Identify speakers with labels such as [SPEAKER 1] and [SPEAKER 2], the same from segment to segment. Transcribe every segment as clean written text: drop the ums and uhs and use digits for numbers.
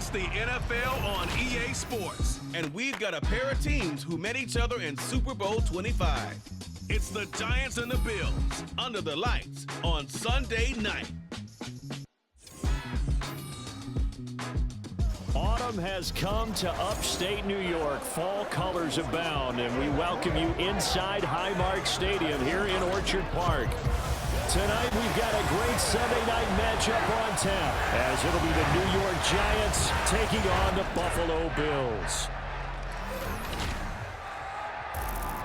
[SPEAKER 1] It's the NFL on EA Sports, and we've got a pair of teams who met each other in Super Bowl 25. It's the Giants and the Bills, under the lights on Sunday night.
[SPEAKER 2] Autumn has come to upstate New York. Fall colors abound, and we welcome you inside Highmark Stadium here in Orchard Park. Tonight, we've got a great Sunday night matchup on tap, as it'll be the New York Giants taking on the Buffalo Bills.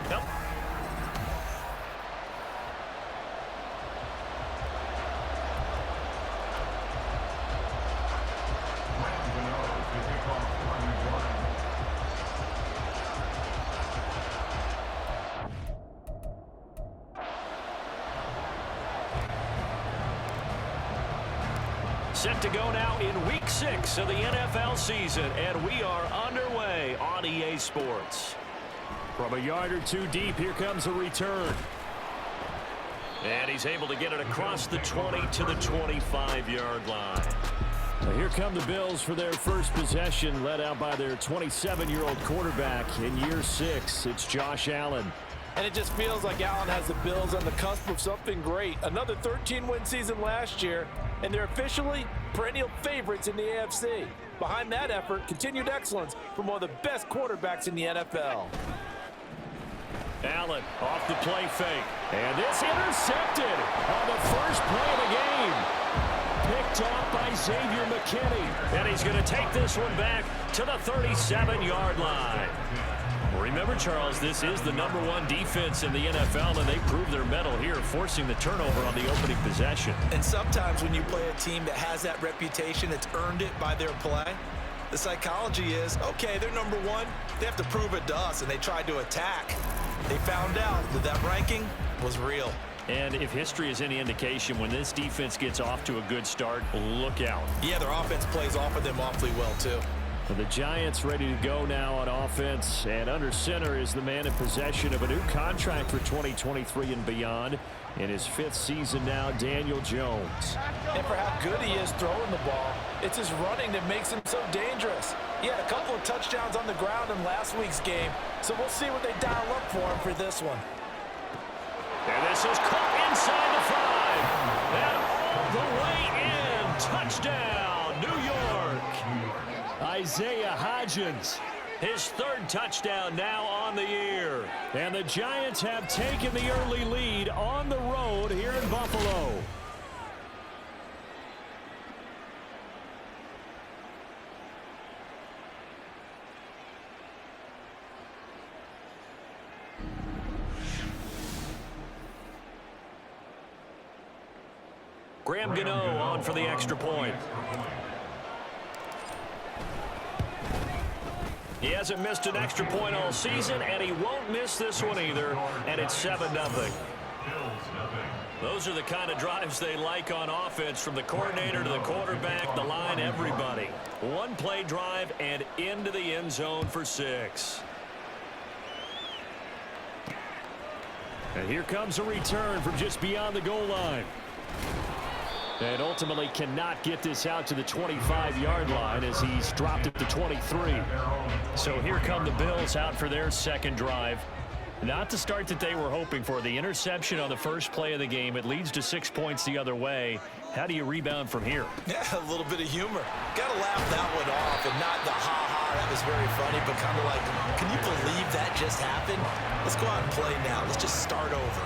[SPEAKER 2] Yep. Set to go now in Week 6 of the NFL season, and we are underway on EA Sports. From a yard or two deep, here comes a return. And he's able to get it across the 20 to the 25-yard line. So here come the Bills for their first possession, led out by their 27-year-old quarterback in year 6. It's Josh Allen.
[SPEAKER 3] And it just feels like Allen has the Bills on the cusp of something great. Another 13-win season last year, and they're officially perennial favorites in the AFC. Behind that effort, continued excellence from one of the best quarterbacks in the NFL.
[SPEAKER 2] Allen off the play fake. And this intercepted on the first play of the game. Picked off by Xavier McKinney. And he's going to take this one back to the 37-yard line. Remember, Charles, this is the #1 defense in the NFL, and they proved their mettle here, forcing the turnover on the opening possession.
[SPEAKER 3] And sometimes when you play a team that has that reputation, it's earned it by their play. The psychology is, okay, they're #1. They have to prove it to us, and they tried to attack. They found out that that ranking was real.
[SPEAKER 2] And if history is any indication, when this defense gets off to a good start, look out.
[SPEAKER 3] Yeah, their offense plays off of them awfully well, too.
[SPEAKER 2] The Giants ready to go now on offense, and under center is the man in possession of a new contract for 2023 and beyond. In his 5th season now, Daniel Jones.
[SPEAKER 3] And for how good he is throwing the ball, it's his running that makes him so dangerous. He had a couple of touchdowns on the ground in last week's game, so we'll see what they dial up for him for this one.
[SPEAKER 2] And this is caught inside the 5. And all the way in. Touchdown, New York. Isaiah Hodgins, his 3rd touchdown now on the year. And the Giants have taken the early lead on the road here in Buffalo. Graham Gano on for the extra point. He hasn't missed an extra point all season, and he won't miss this one either, and it's 7-0. Those are the kind of drives they like on offense, from the coordinator to the quarterback, the line, everybody. One-play drive and into the end zone for 6. And here comes a return from just beyond the goal line. And ultimately cannot get this out to the 25-yard line as he's dropped it to 23. So here come the Bills out for their second drive. Not the start that they were hoping for. The interception on the first play of the game. It leads to 6 points the other way. How do you rebound from here?
[SPEAKER 3] Yeah, a little bit of humor. Got to laugh that one off, and not the ha-ha, that was very funny, but kind of like, can you believe that just happened? Let's go out and play now. Let's just start over.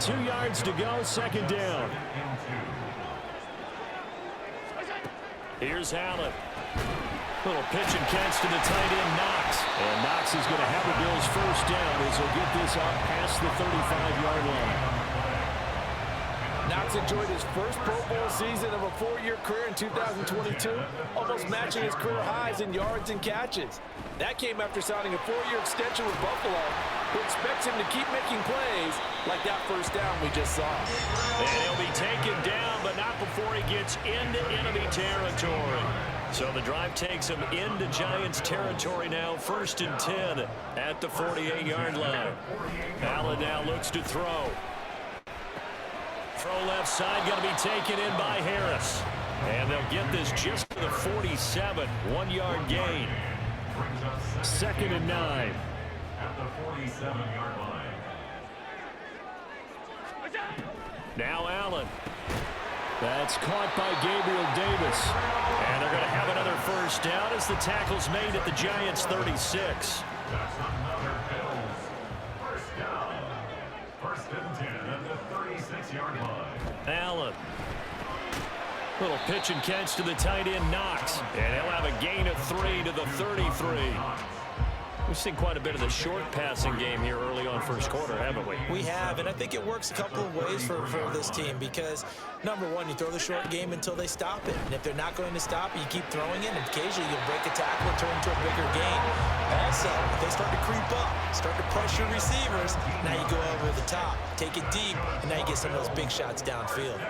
[SPEAKER 2] 2 yards to go, second down. Here's Allen. Little pitch and catch to the tight end, Knox. And Knox is going to have the Bills first down as he'll get this up past the 35-yard line.
[SPEAKER 3] Knox enjoyed his first Pro Bowl season of a 4-year career in 2022, almost matching his career highs in yards and catches. That came after signing a 4-year extension with Buffalo, who expects him to keep making plays like that first down we just saw.
[SPEAKER 2] And he'll be taken down, but not before he gets into enemy territory. So the drive takes him into Giants territory now, 1st and 10 at the 48-yard line. Allen now looks to throw. Throw left side, going to be taken in by Harris. And they'll get this just to the 47, 1-yard gain. 2nd and 9.
[SPEAKER 4] At the 47-yard line.
[SPEAKER 2] Now Allen. That's caught by Gabriel Davis. And they're going to have another first down as the tackle's made at the Giants' 36.
[SPEAKER 4] That's another Bills. First down. 1st and 10 at the 36-yard line.
[SPEAKER 2] Allen. Little pitch and catch to the tight end, Knox. And he'll have a gain of 3 to the 33. We've seen quite a bit of the short passing game here early on first quarter, haven't we?
[SPEAKER 3] We have, and I think it works a couple of ways for this team because, number one, you throw the short game until they stop it. And if they're not going to stop it, you keep throwing it, and occasionally you'll break a tackle and turn into a bigger gain. Also, if they start to creep up, start to pressure receivers, now you go over the top, take it deep, and now you get some of those big shots downfield.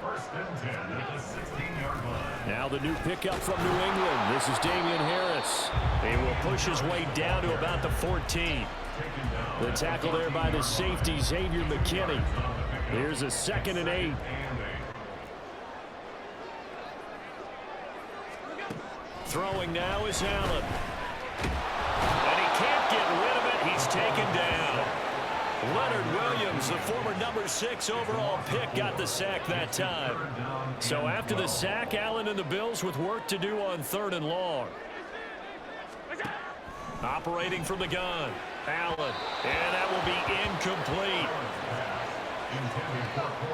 [SPEAKER 4] 1st and 10 at the 16-yard line.
[SPEAKER 2] Now the new pickup from New England. This is Damian Harris. He will push his way down to about the 14. The tackle there by the safety, Xavier McKinney. Here's a 2nd and 8. Throwing now is Allen. And he can't get rid of it. He's taken down. Leonard Williams, the former number 6 overall pick, got the sack that time. So after the sack, Allen and the Bills with work to do on 3rd and long. Operating from the gun, Allen, and that will be incomplete.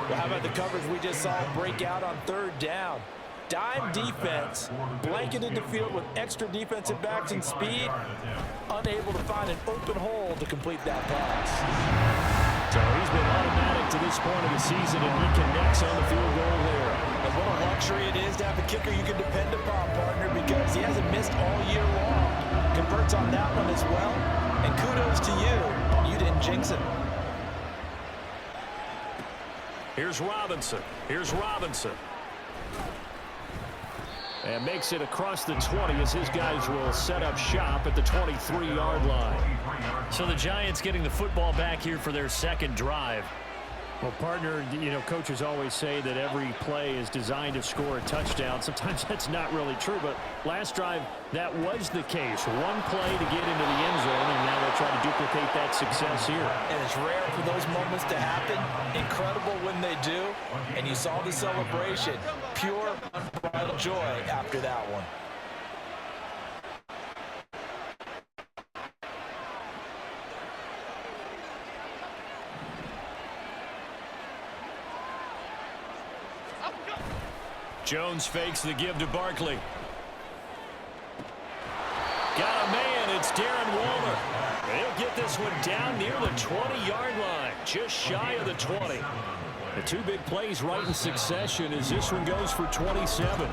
[SPEAKER 3] Well, how about the coverage we just saw break out on 3rd down? Dime defense, blanketed the field with extra defensive backs and speed, unable to find an open hole to complete that pass.
[SPEAKER 2] So he's been automatic to this point of the season, and he connects on the field goal there.
[SPEAKER 3] And what a luxury it is to have a kicker you can depend upon, partner, because he hasn't missed all year long. Converts on that one as well, and kudos to you. You didn't jinx him.
[SPEAKER 2] Here's Robinson. Here's Robinson. And makes it across the 20 as his guys will set up shop at the 23-yard line. So the Giants getting the football back here for their 2nd drive. Well, partner, you know, coaches always say that every play is designed to score a touchdown. Sometimes that's not really true, but last drive, that was the case. One play to get into the end zone, and now they'll try to duplicate that success here.
[SPEAKER 3] And it's rare for those moments to happen. Incredible when they do. And you saw the celebration. Pure, unbridled joy after that one.
[SPEAKER 2] Jones fakes the give to Barkley. Got a man, it's Darren Waller. He'll get this one down near the 20-yard line, just shy of the 20. The 2 big plays right in succession as this one goes for 27.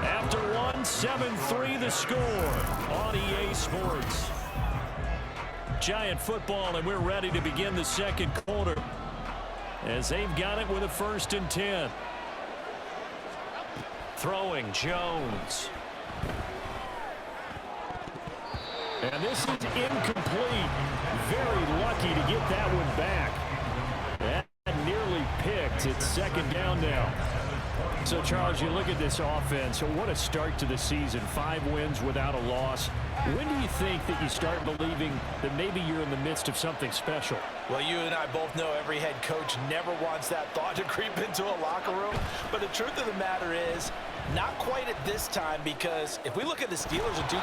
[SPEAKER 2] After one, 7-3 the score on EA Sports. Giant football, and we're ready to begin the 2nd quarter as they've got it with a 1st and 10. Throwing Jones. And this is incomplete. Very lucky to get that one back. That nearly picked. It's 2nd down now. So, Charles, you look at this offense. What a start to the season. 5 wins without a loss. When do you think that you start believing that maybe you're in the midst of something special?
[SPEAKER 3] Well, you and I both know every head coach never wants that thought to creep into a locker room. But the truth of the matter is, not quite at this time, because if we look at the Steelers in 2020,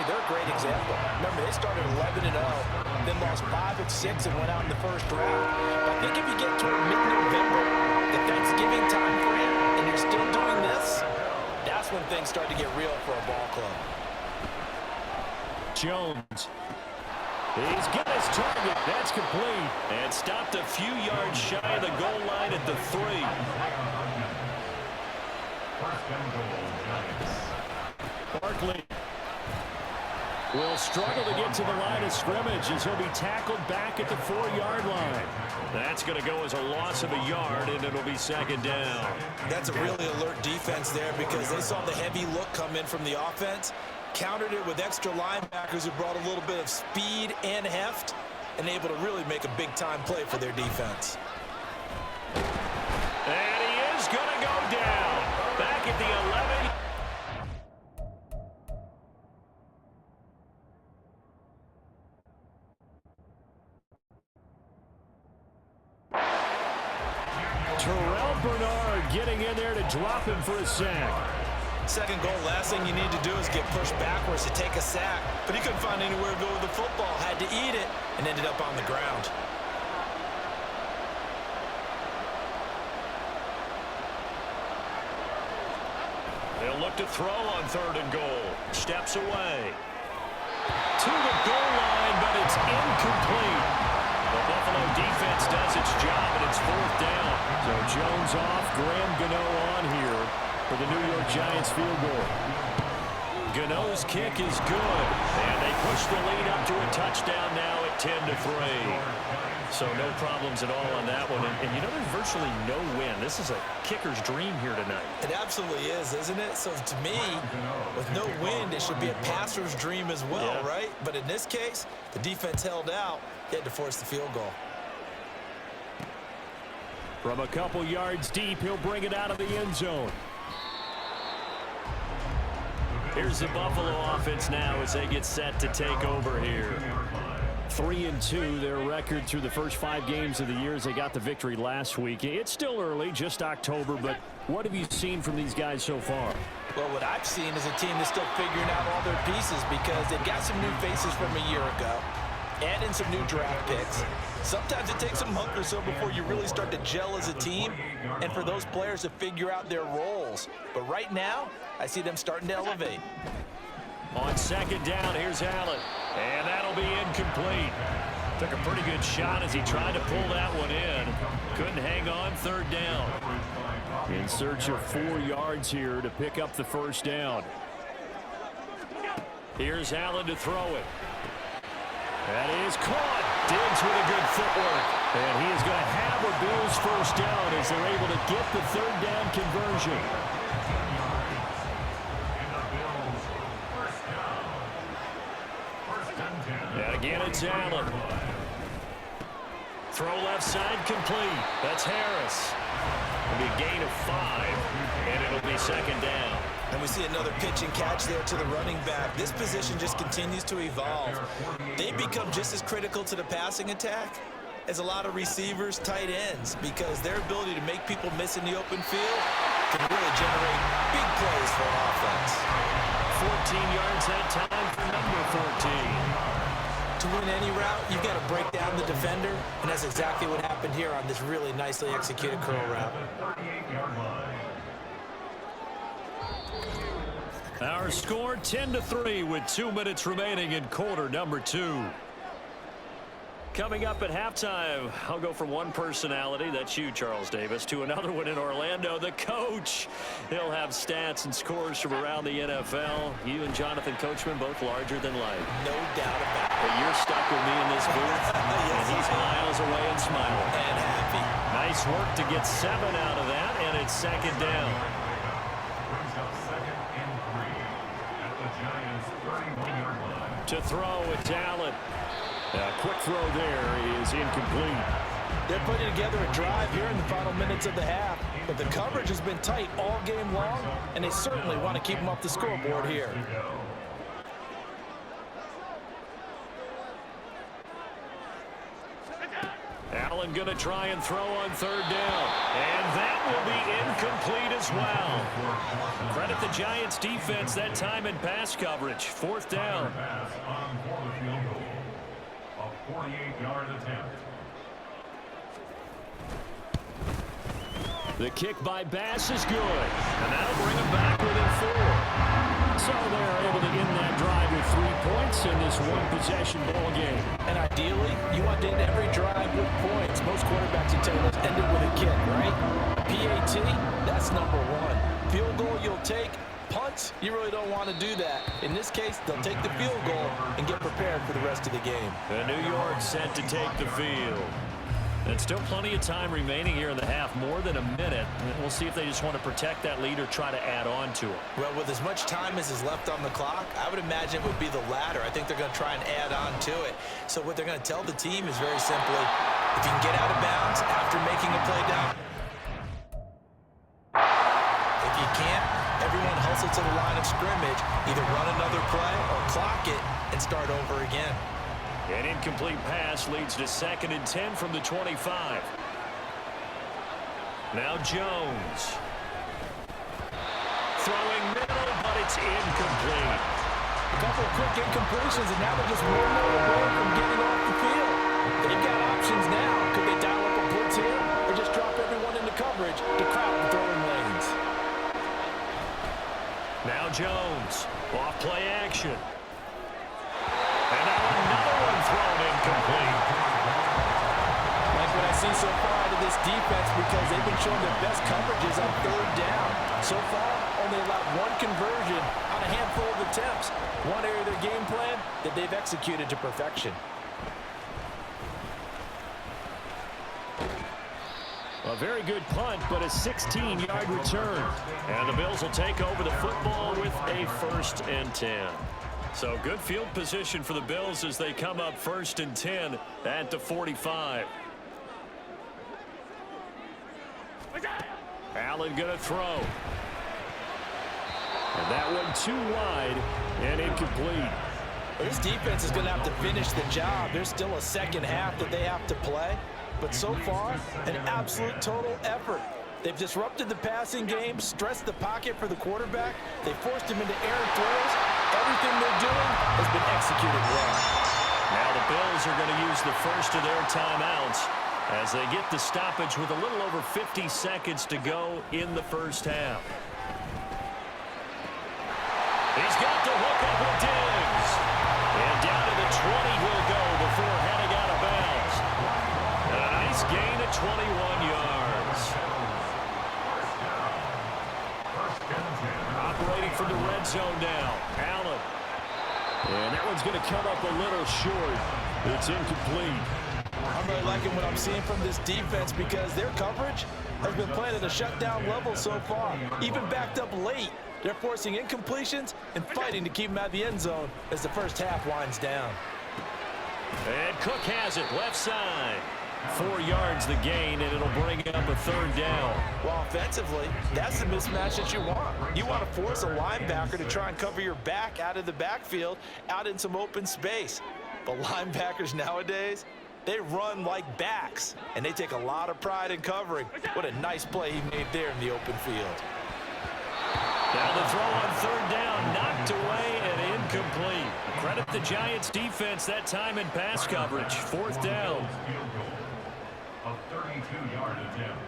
[SPEAKER 3] they're a great example. Remember, they started 11-0, then lost 5 and 6 and went out in the 1st round. But I think if you get toward mid-November, the Thanksgiving time frame, and you're still doing this, that's when things start to get real for a ball club.
[SPEAKER 2] Jones. He's got his target. That's complete. And stopped a few yards shy of the goal line at the 3. Barkley will struggle to get to the line of scrimmage as he'll be tackled back at the 4-yard line. That's going to go as a loss of a yard, and it'll be 2nd down.
[SPEAKER 3] That's a really alert defense there because they saw the heavy look come in from the offense, countered it with extra linebackers who brought a little bit of speed and heft, and able to really make a big-time play for their defense.
[SPEAKER 2] And he Bernard getting in there to drop him for a sack.
[SPEAKER 3] Second goal, last thing you need to do is get pushed backwards to take a sack. But he couldn't find anywhere to go with the football. Had to eat it and ended up on the ground.
[SPEAKER 2] They'll look to throw on 3rd and goal. Steps away. To the goal line, but it's incomplete. The Buffalo defense does its job, and it's 4th down. So Jones off, Graham Gano on here for the New York Giants field goal. Gano's kick is good, and they push the lead up to a touchdown now at 10-3. So no problems at all on that one. And you know, there's virtually no win. This is a kicker's dream here tonight.
[SPEAKER 3] It absolutely is, isn't it? So to me, with no wind, it should be a passer's dream as well, right? But in this case, the defense held out. They had to force the field goal.
[SPEAKER 2] From a couple yards deep, he'll bring it out of the end zone. Here's the Buffalo offense now as they get set to take over here. 3-2, their record through the first 5 games of the year as they got the victory last week. It's still early, just October, but what have you seen from these guys so far?
[SPEAKER 3] Well, what I've seen is a team that's still figuring out all their pieces because they've got some new faces from a year ago. Add in some new draft picks. Sometimes it takes a month or so before you really start to gel as a team and for those players to figure out their roles. But right now, I see them starting to elevate.
[SPEAKER 2] On 2nd down, here's Allen. And that'll be incomplete. Took a pretty good shot as he tried to pull that one in. Couldn't hang on 3rd down. In search of 4 yards here to pick up the 1st down. Here's Allen to throw it. That is caught. Diggs with a good footwork. And he is going to have a Bills 1st down as they're able to get the 3rd down conversion. And again, it's Allen. Throw left side complete. That's Harris. It'll be a gain of 5, and it'll be 2nd down.
[SPEAKER 3] And we see another pitch and catch there to the running back. This position just continues to evolve. They become just as critical to the passing attack as a lot of receivers, tight ends, because their ability to make people miss in the open field can really generate big plays for an offense.
[SPEAKER 2] 14 yards that time for number 14.
[SPEAKER 3] To win any route, you've got to break down the defender, and that's exactly what happened here on this really nicely executed curl route.
[SPEAKER 2] Our score 10-3 with 2 minutes remaining in quarter number 2. Coming up at halftime, I'll go from one personality, that's you, Charles Davis, to another one in Orlando, the coach. He'll have stats and scores from around the NFL. You and Jonathan Coachman, both larger than life.
[SPEAKER 3] No doubt about it.
[SPEAKER 2] But you're stuck with me in this booth, and he's miles away and smiling.
[SPEAKER 3] And happy.
[SPEAKER 2] Nice work to get 7 out of that, and it's 2nd down.
[SPEAKER 4] Brings up 2nd and 3 at the Giants' 31-yard line.
[SPEAKER 2] To throw, it's Allen. A quick throw there is incomplete.
[SPEAKER 3] They're putting together a drive here in the final minutes of the half, but the coverage has been tight all game long, and they certainly want to keep them off the scoreboard here.
[SPEAKER 2] Allen going to try and throw on 3rd down, and that will be incomplete as well. Credit the Giants defense that time in pass coverage. 4th down.
[SPEAKER 4] Pass on for the field goal. A 48-yard attempt.
[SPEAKER 2] The kick by Bass is good, and that'll bring them back within 4. So they're able to end that drive with 3 points in this one-possession ball game.
[SPEAKER 3] And ideally, you want to end every drive with points. Most quarterbacks would tell you, let's end it with a kick, right? PAT, that's number 1. Field goal you'll take. Punts, you really don't want to do that. In this case, they'll take the field goal and get prepared for the rest of the game.
[SPEAKER 2] The New York set to take the field. And still plenty of time remaining here in the half, more than a minute. We'll see if they just want to protect that lead or try to add on to it.
[SPEAKER 3] Well, with as much time as is left on the clock, I would imagine it would be the latter. I think they're going to try and add on to it. So what they're going to tell the team is very simply, if you can get out of bounds after making a play down, if you can't, everyone hustle to the line of scrimmage, either run another play or clock it and start over again.
[SPEAKER 2] An incomplete pass leads to 2nd and 10 from the 25. Now Jones. Throwing middle, but it's incomplete.
[SPEAKER 3] A couple of quick incompletions, and now they're just one more away from getting off the field. They've got options now. Could they dial up a blitz here, or just drop everyone into coverage to crowd the throwing lanes?
[SPEAKER 2] Now Jones. Off play action. And now another one thrown incomplete.
[SPEAKER 3] Like what I see so far out of this defense, because they've been showing their best coverages on third down. So far, only allowed one conversion on a handful of attempts. One area of their game plan that they've executed to perfection.
[SPEAKER 2] A very good punt, but a 16-yard return. And the Bills will take over the football with a 1st and 10. So good field position for the Bills as they come up 1st and 10 at the 45. Allen going to throw. And that one too wide and incomplete.
[SPEAKER 3] This defense is going to have to finish the job. There's still a second half that they have to play. But so far, an absolute total effort. They've disrupted the passing game, stressed the pocket for the quarterback. They forced him into errant throws. Everything they're doing has been executed well.
[SPEAKER 2] Now the Bills are going to use the first of their timeouts as they get the stoppage with a little over 50 seconds to go in the first half. He's got to hook up with Diggs. And down to the 20 he'll go before heading out of bounds. And a nice gain of 21 yards. Operating from the red zone now. Allen. And that one's going to come up a little short. It's incomplete.
[SPEAKER 3] I'm really liking what I'm seeing from this defense because their coverage has been playing at a shutdown level so far. Even backed up late, they're forcing incompletions and fighting to keep them out of the end zone as the first half winds down.
[SPEAKER 2] And Cook has it left side. 4 yards the gain, and it'll bring up a 3rd down.
[SPEAKER 3] Well, offensively, that's the mismatch that you want. You want to force a linebacker to try and cover your back out of the backfield, out in some open space. But linebackers nowadays, they run like backs, and they take a lot of pride in covering. What a nice play he made there in the open field.
[SPEAKER 2] Now the throw on 3rd down, knocked away and incomplete. Credit the Giants defense that time in pass coverage. 4th down.
[SPEAKER 4] A 32-yard attempt.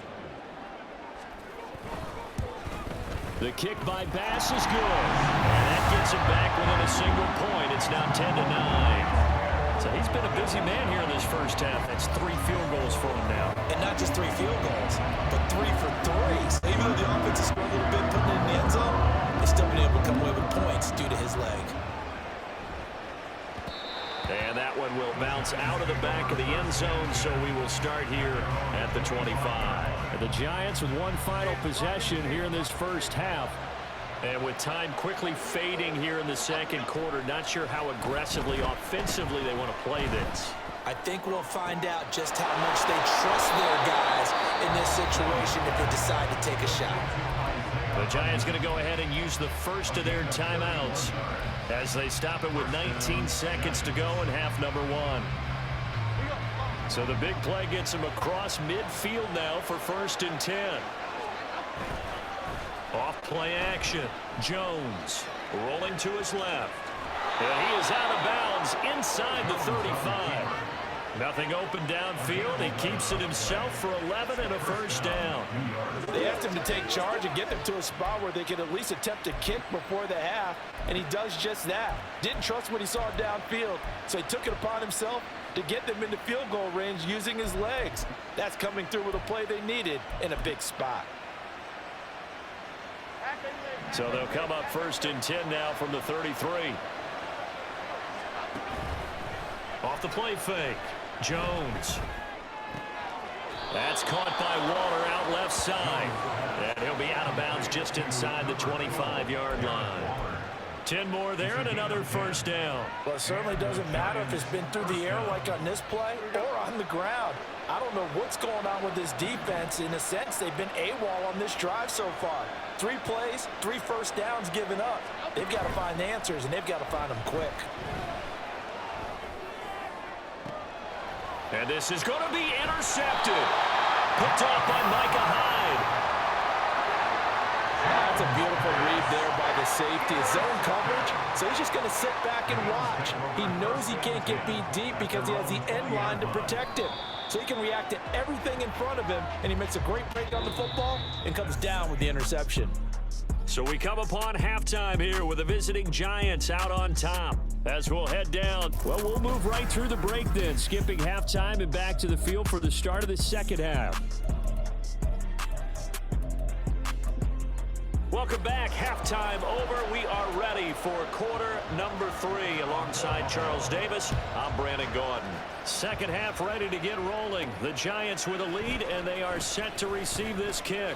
[SPEAKER 2] The kick by Bass is good. And that gets him back within a single point. It's now 10-9. So he's been a busy man here in this first half. That's 3 field goals for him now.
[SPEAKER 3] And not just 3 field goals, but 3 for 3. So even though the offense has struggled a bit putting it in the end zone, they've still been able to come away with points due to his leg.
[SPEAKER 2] And that one will bounce out of the back of the end zone, so we will start here at the 25. And the Giants with one final possession here in this first half. And with time quickly fading here in the second quarter, not sure how aggressively, offensively they want to play this.
[SPEAKER 3] I think we'll find out just how much they trust their guys in this situation if they decide to take a shot.
[SPEAKER 2] The Giants going to go ahead and use the first of their timeouts as they stop it with 19 seconds to go in half number 1. So the big play gets them across midfield now for 1st and 10. Off play action. Jones rolling to his left. And he is out of bounds inside the 35. Nothing open downfield. He keeps it himself for 11 and a 1st down.
[SPEAKER 3] They asked him to take charge and get them to a spot where they could at least attempt a kick before the half, and he does just that. Didn't trust what he saw downfield, so he took it upon himself to get them into field goal range using his legs. That's coming through with a play they needed in a big spot.
[SPEAKER 2] So they'll come up 1st and 10 now from the 33. Off the play fake. Jones. That's caught by Waller out left side. And he'll be out of bounds just inside the 25-yard line. 10 more there and another 1st down.
[SPEAKER 3] Well, it certainly doesn't matter if it's been through the air like on this play or on the ground. I don't know what's going on with this defense. In a sense, they've been AWOL on this drive so far. 3 plays, 3 1st downs given up. They've got to find the answers, and they've got to find them quick.
[SPEAKER 2] And this is going to be intercepted. Picked off by Micah Hyde.
[SPEAKER 3] That's a beautiful read there by the safety. It's zone coverage, so he's just going to sit back and watch. He knows he can't get beat deep because he has the end line to protect him. So he can react to everything in front of him, and he makes a great break on the football and comes down with the interception.
[SPEAKER 2] So we come upon halftime here with the visiting Giants out on top. As we'll head down, well, we'll move right through the break then, skipping halftime and back to the field for the start of the second half. Welcome back. Halftime over. We are ready for quarter number 3. Alongside Charles Davis, I'm Brandon Gaudin. Second half ready to get rolling. The Giants with a lead, and they are set to receive this kick.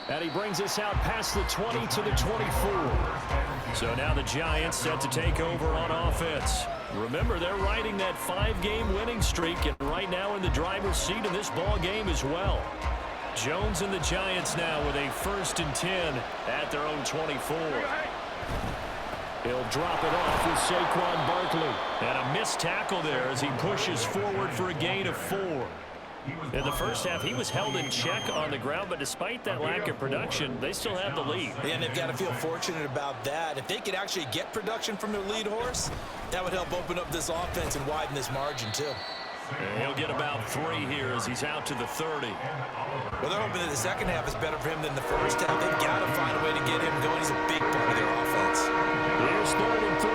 [SPEAKER 2] And he brings us out past the 20 to the 24. So now the Giants set to take over on offense. Remember, they're riding that 5-game winning streak, and right now in the driver's seat in this ball game as well. Jones and the Giants now with a 1st and 10 at their own 24. He'll drop it off with Saquon Barkley. And a missed tackle there as he pushes forward for a gain of 4. In the first half, he was held in check on the ground, but despite that lack of production, they still have the lead.
[SPEAKER 3] Yeah, and they've got to feel fortunate about that. If they could actually get production from their lead horse, that would help open up this offense and widen this margin too.
[SPEAKER 2] And he'll get about 3 here as he's out to the 30.
[SPEAKER 3] Well, they're hoping that the second half is better for him than the first half. They've got to find a way to get him going. He's a big part of their offense.
[SPEAKER 2] Here's 3rd and 3.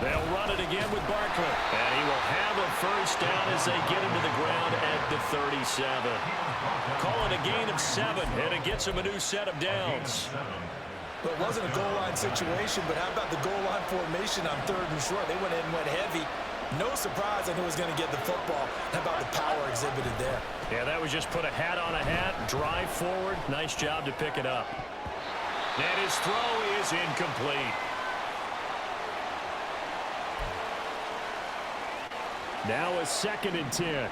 [SPEAKER 2] They'll run it again with Barkley. And he will have a first down as they get him to the ground at the 37. Call it a gain of 7, and it gets him a new set of downs.
[SPEAKER 3] Well, it wasn't a goal line situation, but how about the goal line formation on 3rd and short? They went in and went heavy. No surprise on who was going to get the football. How about the power exhibited there?
[SPEAKER 2] Yeah, that was just put a hat on a hat, drive forward. Nice job to pick it up. And his throw is incomplete. Now a 2nd and 10.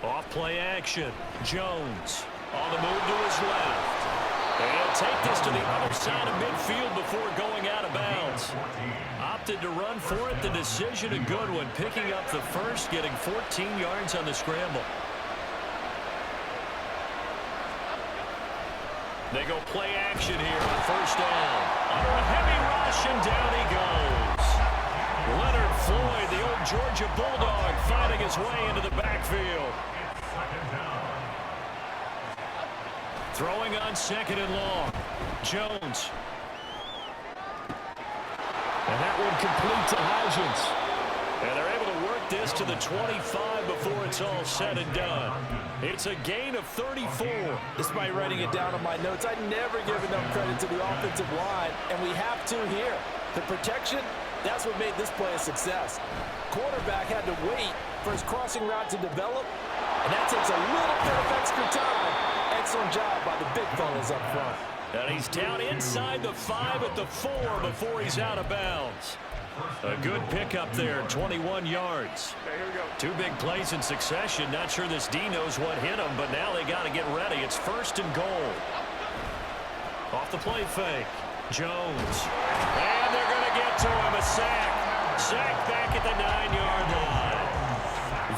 [SPEAKER 2] Off play action. Jones on the move to his left. And he'll take this to the other side of midfield before going out of bounds. Opted to run for it. The decision a good one. Picking up the first, getting 14 yards on the scramble. They go play action here on 1st down. Under a heavy rush, and down he goes. Leonard Floyd, the old Georgia Bulldog, finding his way into the backfield. Throwing on 2nd and long. Jones. And that one complete to Hodgins. And they're able to work this to the 25 before it's all said and done. It's a gain of 34.
[SPEAKER 3] Despite writing it down on my notes, I never give enough credit to the offensive line, and we have to here. The protection, that's what made this play a success. Quarterback had to wait for his crossing route to develop, and that takes a little bit of extra time. Excellent job by the big fellas up front.
[SPEAKER 2] And he's down inside the 5 at the 4 before he's out of bounds. A good pickup there, 21 yards. Two big plays in succession. Not sure this D knows what hit him, but now they got to get ready. It's 1st and goal. Off the play fake. Jones. And they're going to get to him. A sack. Sack back at the 9-yard line.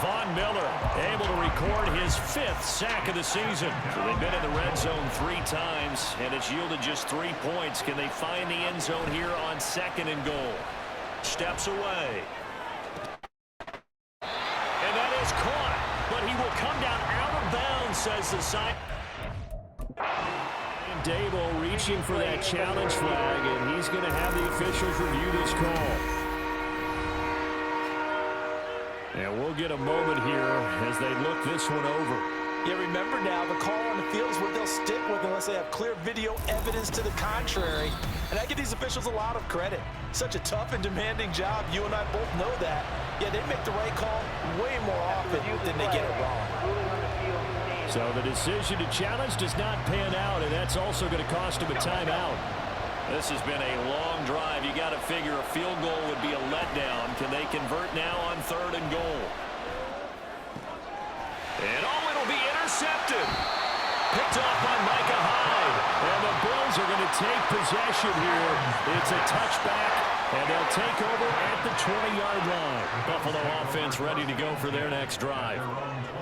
[SPEAKER 2] Von Miller able to record his 5th sack of the season. So they've been in the red zone 3 times, and it's yielded just 3 points. Can they find the end zone here on 2nd and goal? Steps away. And that is caught, but he will come down out of bounds, says the side. And Dable reaching for that challenge flag, and he's going to have the officials review this call. And we'll get a moment here as they look this one over.
[SPEAKER 3] Yeah, remember now, the call on the field is what they'll stick with unless they have clear video evidence to the contrary. And I give these officials a lot of credit. Such a tough and demanding job. You and I both know that. Yeah, they make the right call way more often than they get it wrong.
[SPEAKER 2] So the decision to challenge does not pan out, and that's also going to cost him a timeout. This has been a long drive. You got to figure a field goal would be a letdown. Can they convert now on 3rd and goal? And it'll be intercepted. Picked off by Micah Hyde. And the Bills Bills are going to take possession here. It's a touchback, and they'll take over at the 20-yard line. Buffalo offense ready to go for their next drive.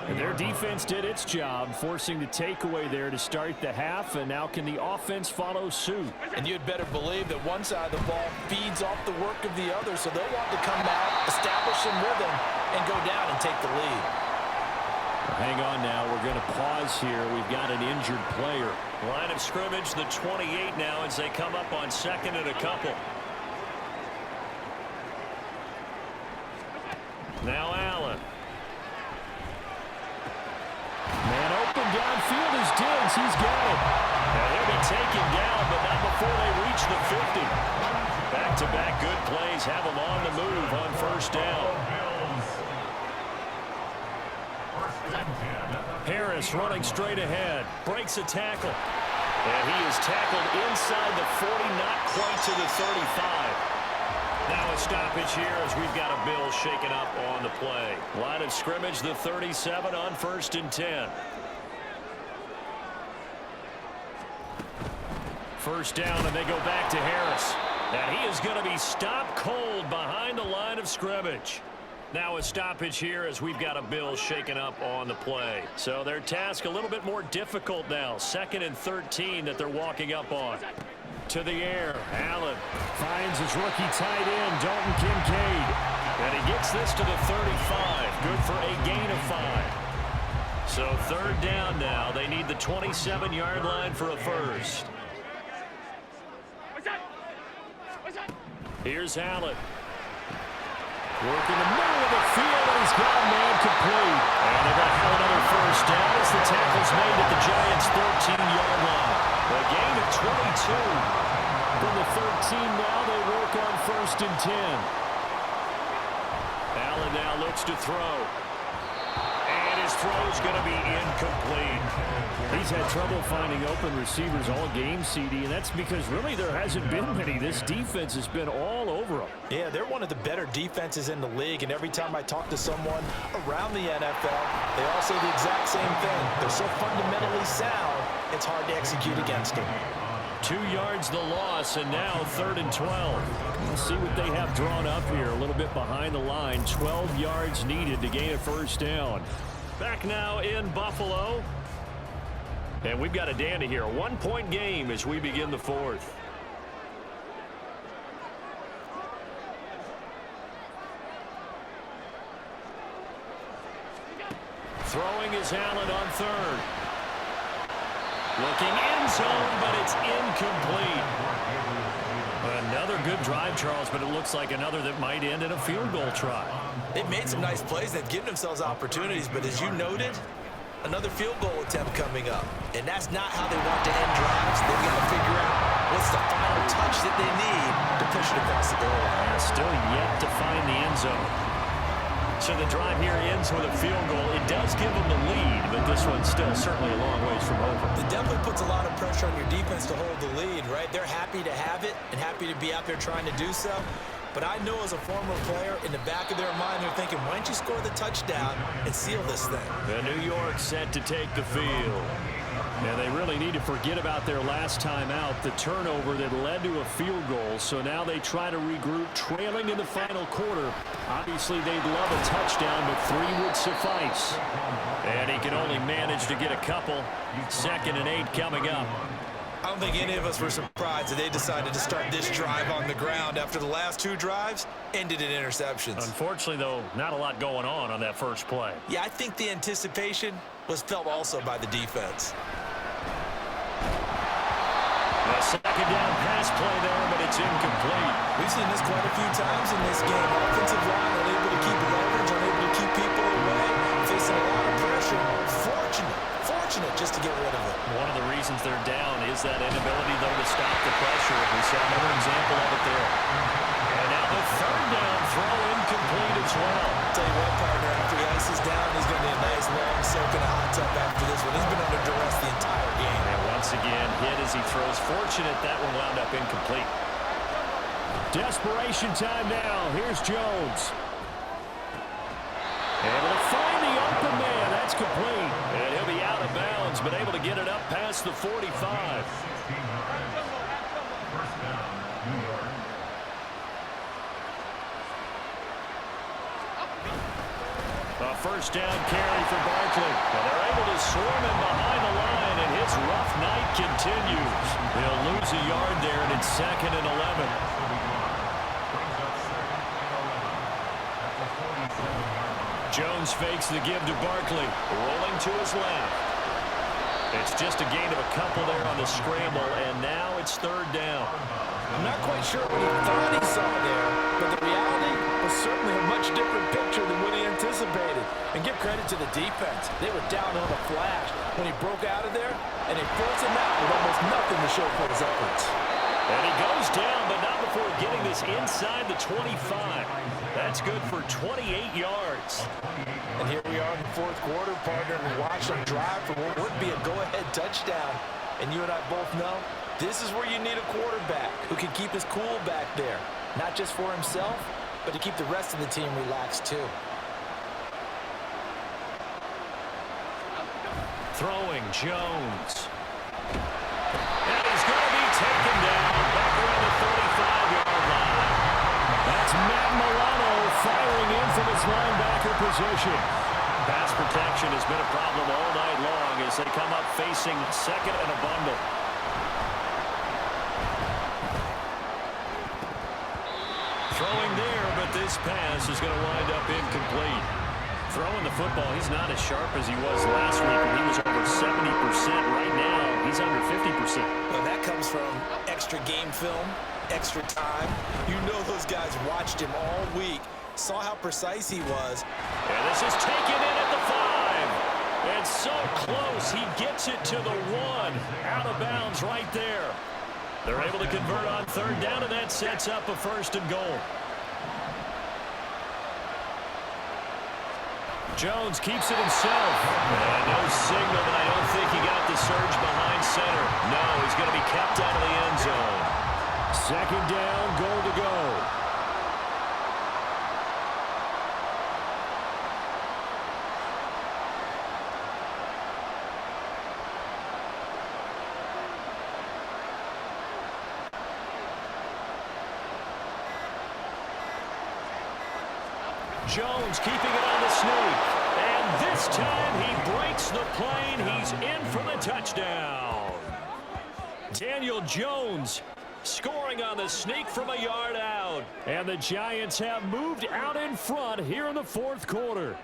[SPEAKER 2] And their defense did its job, forcing the takeaway there to start the half, and now can the offense follow suit?
[SPEAKER 3] And you'd better believe that one side of the ball feeds off the work of the other, so they'll want to come out, establish some rhythm, and go down and take the lead.
[SPEAKER 2] Hang on now. We're going to pause here. We've got an injured player. Line of scrimmage, the 28 now as they come up on second and a couple. Now Allen. Man open downfield is Diggs. He's got it. Now he'll be taken down, but not before they reach the 50. Back-to-back good plays have them on the move on first down. Harris running straight ahead. Breaks a tackle. And he is tackled inside the 40, not quite to the 35. Now a stoppage here as we've got a Bill shaken up on the play. Line of scrimmage, the 37 on 1st and 10. First down, and they go back to Harris. And he is going to be stopped cold behind the line of scrimmage. Now a stoppage here as we've got a Bill shaken up on the play. So their task a little bit more difficult now. 2nd and 13 that they're walking up on. To the air. Allen finds his rookie tight end, Dalton Kincaid. And he gets this to the 35. Good for a gain of 5. So 3rd down now. They need the 27-yard line for a first. Here's Allen. Working the middle of the field, and he's got a man complete. And they're going to have another first down as the tackle's made at the Giants' 13-yard line. A gain of 22. From the 13 now, they work on 1st and 10. Allen now looks to throw. And his throw's going to be incomplete. He's had trouble finding open receivers all game, CD, and that's because really there hasn't been many. This defense has been all over them.
[SPEAKER 3] Yeah, they're one of the better defenses in the league, and every time I talk to someone around the NFL, they all say the exact same thing. They're so fundamentally sound, it's hard to execute against them.
[SPEAKER 2] 2 yards the loss, and now 3rd and 12. Let's see what they have drawn up here. A little bit behind the line. 12 yards needed to gain a first down. Back now in Buffalo. And we've got a dandy here. A 1-point game as we begin the 4th. Throwing is Allen on 3rd. Looking end zone, but it's incomplete. Another good drive, Charles, but it looks like another that might end in a field goal try.
[SPEAKER 3] They've made some nice plays. They've given themselves opportunities, but as you noted, another field goal attempt coming up. And that's not how they want to end drives. They've got to figure out what's the final touch that they need to push it across the goal line.
[SPEAKER 2] Still yet to find the end zone. So the drive here ends with a field goal. It does give them the lead, but this one's still certainly a long ways from over.
[SPEAKER 3] It definitely puts a lot of pressure on your defense to hold the lead, right? They're happy to have it and happy to be out there trying to do so. But I know as a former player, in the back of their mind, they're thinking, why don't you score the touchdown and seal this thing?
[SPEAKER 2] The New York set to take the field. And they really need to forget about their last time out, the turnover that led to a field goal. So now they try to regroup, trailing in the final quarter. Obviously, they'd love a touchdown, but 3 would suffice. And he can only manage to get a couple. 2nd and 8 coming up.
[SPEAKER 3] I don't think any of us were surprised that they decided to start this drive on the ground after the last 2 drives ended in interceptions.
[SPEAKER 2] Unfortunately, though, not a lot going on that first play.
[SPEAKER 3] Yeah, I think the anticipation was felt also by the defense.
[SPEAKER 2] A 2nd down pass play there, but it's incomplete.
[SPEAKER 3] We've seen this quite a few times in this game. Offensive line unable to keep leverage, unable to keep people away, facing a lot of pressure. Fortunate just to get rid of it.
[SPEAKER 2] One of the reasons they're down is that inability, though, to stop the pressure. We saw another example of it there. And now the 3rd down throw incomplete as well.
[SPEAKER 3] I'll tell you what, partner, after he ices down, he's going to need a nice long soak in a hot tub after this one. He's been under duress the entire game.
[SPEAKER 2] And once again, hit as he throws. Fortunate that one wound up incomplete. Desperation time now. Here's Jones. Able to find the open man. That's complete. And he'll be out of bounds, but able to get it up past the 45.
[SPEAKER 4] First down, New York.
[SPEAKER 2] A first down carry for Barkley. And they're able to swarm him behind the line, and his rough night continues. They'll lose a yard there, and it's 2nd and 11. Jones fakes the give to Barkley, rolling to his left. It's just a gain of a couple there on the scramble, and now it's 3rd down.
[SPEAKER 3] I'm not quite sure what he thought he saw there, but the reality was certainly a much different picture than what he anticipated. And give credit to the defense. They were down on a flash when he broke out of there, and they forced him out with almost nothing to show for his efforts.
[SPEAKER 2] And he goes down, but not before getting this inside the 25. That's good for 28 yards.
[SPEAKER 3] And here we are in the 4th quarter, partner, and watch them drive for what would be a go-ahead touchdown. And you and I both know this is where you need a quarterback who can keep his cool back there. Not just for himself, but to keep the rest of the team relaxed too.
[SPEAKER 2] Throwing Jones. And he's going to be taken down back around the 35-yard line. That's Matt Milano firing in from his linebacker position. Pass protection has been a problem all night long as they come up facing 2nd and a bundle. Throwing there, but this pass is going to wind up incomplete. Throwing the football, he's not as sharp as he was last week when he was over 70%. Right now, he's under 50%.
[SPEAKER 3] Well, that comes from extra game film, extra time. You know those guys watched him all week, saw how precise he was.
[SPEAKER 2] And this is taken in at the 5. And so close, he gets it to the 1. Out of bounds right there. They're able to convert on 3rd down, and that sets up a 1st and goal. Jones keeps it himself. And no signal, but I don't think he got the surge behind center. No, he's going to be kept out of the end zone. 2nd down, goal to go. Jones keeping it on the sneak. And this time he breaks the plane. He's in for the touchdown. Daniel Jones scoring on the sneak from a yard out. And the Giants have moved out in front here in the 4th quarter.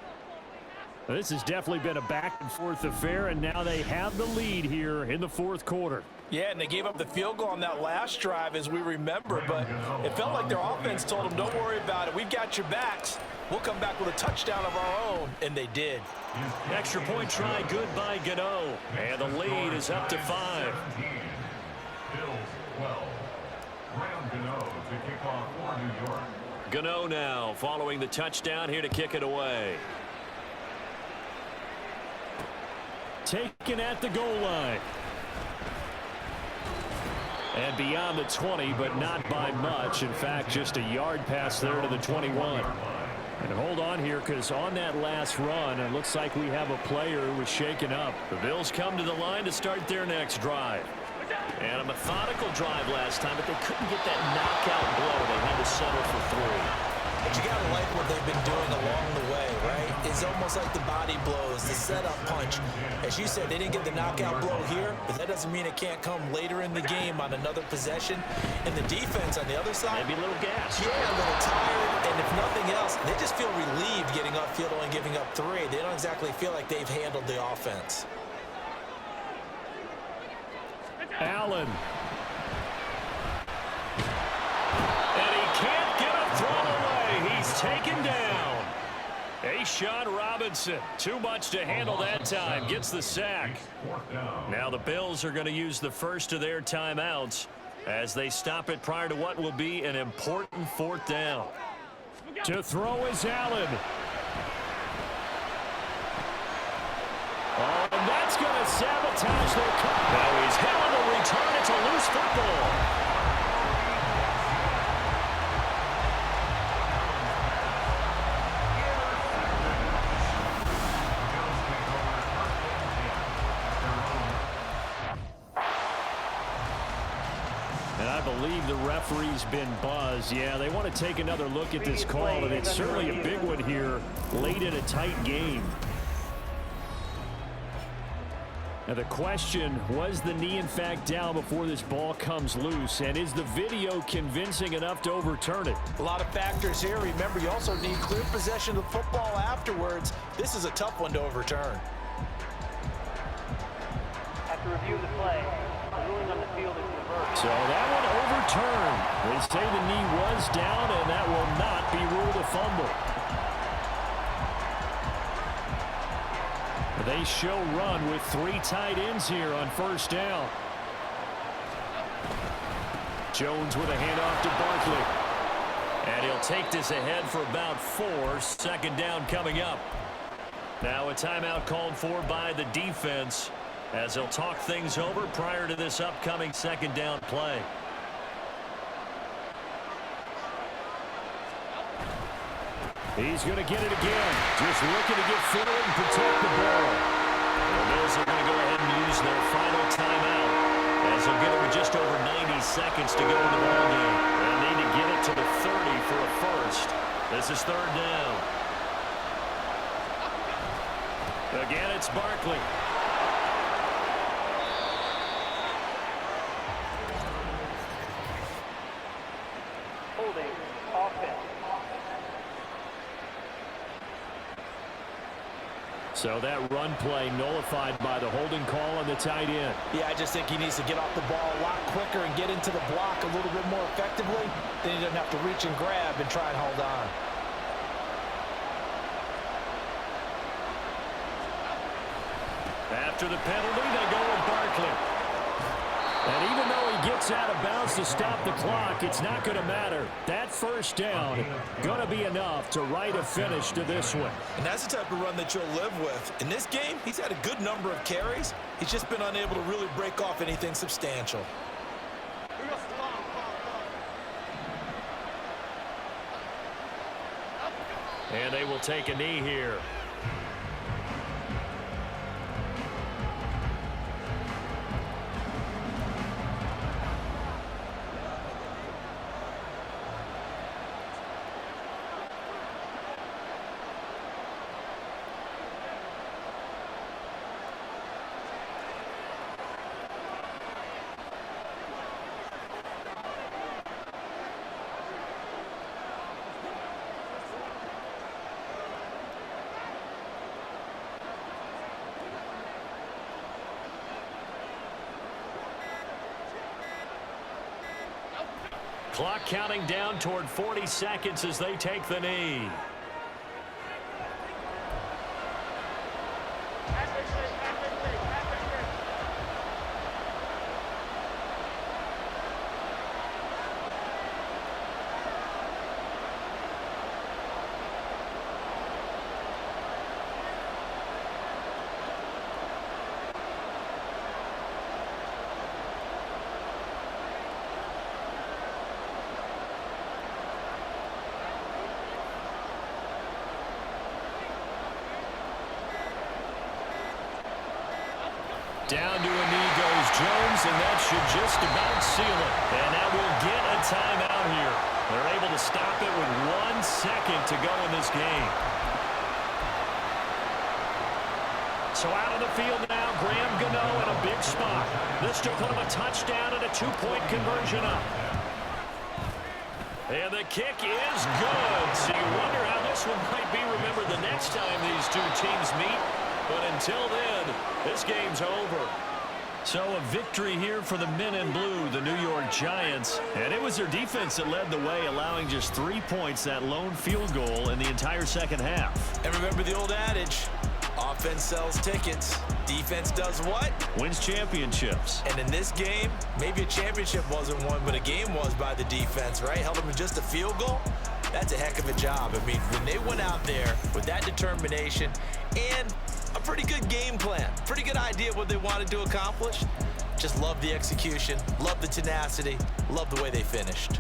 [SPEAKER 2] This has definitely been a back-and-forth affair, and now they have the lead here in the 4th quarter.
[SPEAKER 3] Yeah, and they gave up the field goal on that last drive, as we remember, but it felt like their offense told them, don't worry about it. We've got your backs. We'll come back with a touchdown of our own, and they did.
[SPEAKER 2] Extra point try good by Gano, and the lead is up to 5.
[SPEAKER 4] Bills 12. Graham Gano to kick off for New York.
[SPEAKER 2] Gano now following the touchdown here to kick it away. Taken at the goal line. And beyond the 20, but not by much. In fact, just a yard pass there to the 21. And hold on here, because on that last run, it looks like we have a player who was shaken up. The Bills come to the line to start their next drive. And a methodical drive last time, but they couldn't get that knockout blow. They had to settle for 3.
[SPEAKER 3] But you got to like what they've been doing along the way, right? It's almost like the body blows, the setup punch. As you said, they didn't get the knockout blow here, but that doesn't mean it can't come later in the game on another possession. And the defense on the other side,
[SPEAKER 2] maybe a little gas.
[SPEAKER 3] Yeah, a little tired. And if nothing else, they just feel relieved getting upfield and giving up 3. They don't exactly feel like they've handled the offense.
[SPEAKER 2] Allen. And he can't get a throw away. He's taken down. A'Shawn Robinson, too much to handle that time, gets the sack. Now the Bills are going to use the first of their timeouts as they stop it prior to what will be an important 4th down. To throw is Allen. Oh, and that's going to sabotage their cut. Now he's hit on the return. It's a loose football. believe the referee's been buzzed. Yeah, they want to take another look at this call, and it's certainly a big one here late in a tight game. Now the question, was the knee in fact down before this ball comes loose? And is the video convincing enough to overturn it?
[SPEAKER 3] A lot of factors here. Remember, you also need clear possession of the football afterwards. This is a tough one to overturn.
[SPEAKER 5] After review of the play, the ruling on the field is reversed.
[SPEAKER 2] So that one overturned. They say the knee was down, and that will not be ruled a fumble. They show run with 3 tight ends here on first down. Jones with a handoff to Barkley. And he'll take this ahead for about 4. Second down coming up. Now a timeout called for by the defense as they'll talk things over prior to this upcoming second down play. He's going to get it again. Just looking to get forward and protect the ball. The Bills are going to go ahead and use their final timeout as they'll get it with just over 90 seconds to go in the ballgame. They need to get it to the 30 for a first. This is third down. Again, it's Barkley.
[SPEAKER 5] Holding, offense.
[SPEAKER 2] So that run play nullified by the holding call on the tight end.
[SPEAKER 3] Yeah, I just think he needs to get off the ball a lot quicker and get into the block a little bit more effectively. Then he doesn't have to reach and grab and try and hold on.
[SPEAKER 2] After the penalty, they go with Barkley. And even though he gets out of bounds to stop the clock, it's not going to matter. That first down going to be enough to write a finish to this one.
[SPEAKER 3] And that's the type of run that you'll live with. In this game, he's had a good number of carries. He's just been unable to really break off anything substantial.
[SPEAKER 2] And they will take a knee here. Clock counting down toward 40 seconds as they take the knee. Down to a knee goes Jones, and that should just about seal it. And that will get a timeout here. They're able to stop it with 1 second to go in this game. So out of the field now, Graham Gano in a big spot. This to put him a touchdown and a 2-point conversion up. And the kick is good. So you wonder how this one might be remembered the next time these two teams meet. But until then, this game's over. So a victory here for the men in blue, the New York Giants. And it was their defense that led the way, allowing just 3 points, that lone field goal in the entire second half.
[SPEAKER 3] And remember the old adage, offense sells tickets. Defense does what?
[SPEAKER 2] Wins championships.
[SPEAKER 3] And in this game, maybe a championship wasn't won, but a game was by the defense, right? Held them to just a field goal. That's a heck of a job. I mean, when they went out there with that determination and a pretty good game plan, pretty good idea what they wanted to accomplish, just love the execution, love the tenacity, love the way they finished.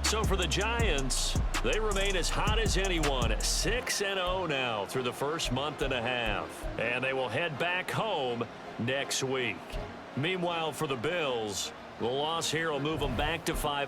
[SPEAKER 2] So for the Giants, they remain as hot as anyone, 6-0 now through the first month and a half. And they will head back home next week. Meanwhile, for the Bills, the loss here will move them back to 500.